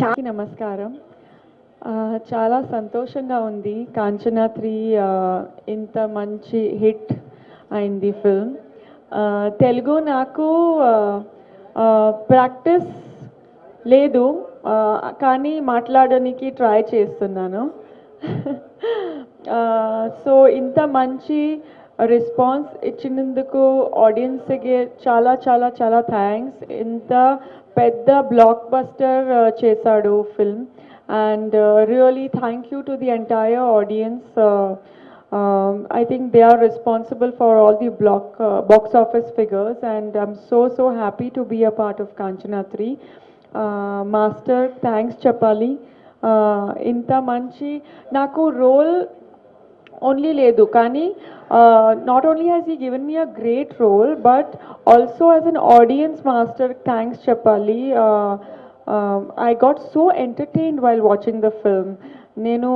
నమస్కారం. చాలా సంతోషంగా ఉంది. 'కాంచనా 3' ఇంత మంచి హిట్ అయింది ఫిల్మ్. తెలుగు నాకు ప్రాక్టీస్ లేదు, కానీ మాట్లాడడానికి ట్రై చేస్తున్నాను. సో ఇంత మంచి రెస్పాన్స్ ఇచ్చినందుకు ఆడియన్స్కి చాలా చాలా చాలా థ్యాంక్స్. ఇంత పెద్ద బ్లాక్ బస్టర్ చేశాడు film, and really thank you to the entire audience. I think they are responsible for all the box office figures, and I'm so happy to be a part of Kanchana 3. Master, thanks Chapali. Inta manchi naku role only ledu kani, not only has he given me a great role, but also as an audience master, thanks Chapali. I got so entertained while watching the film. నేను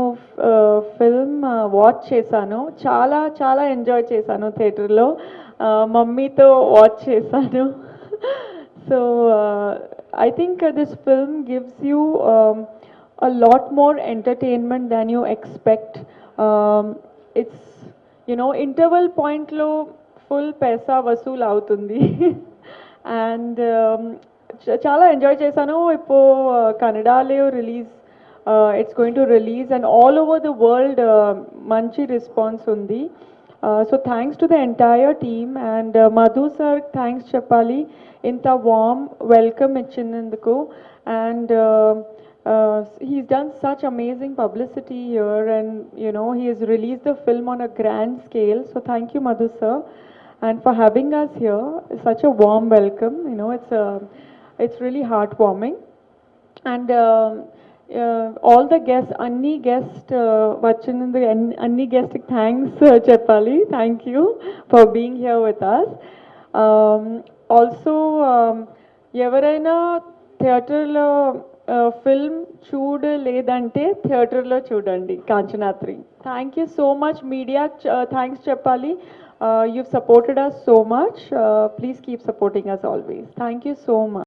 film watch చేశాను, చాలా చాలా enjoy చేశాను థియేటర్లో. మమ్మీతో watch చేశాను. So I think this film gives you a lot more entertainment than you expect. It's, you know, interval point lo full paisa vasool avutundi. And చాలా enjoy చేశాను. ఇప్పుడు కన్నడలో release, it's going to release and all over the world మంచి response ఉంది. So thanks to the entire team, and Madhu sir thanks చెప్పాలి ఇంత warm welcome ఇచ్చినందుకు. And he's done such amazing publicity here, and you know, he has released the film on a grand scale. So thank you Madhu sir, and for having us here. Such a warm welcome, you know, it's really heartwarming. And all the guests, anni guest vachinandu anni guest thanks cheppali. Thank you for being here with us. Also ఎవరైనా థియేటర్లో film చూడలేదంటే థియేటర్లో చూడండి Kanchana 3. Thank you so much media, thanks చెప్పాలి. You've supported us so much. Please keep supporting us always. Thank you so much.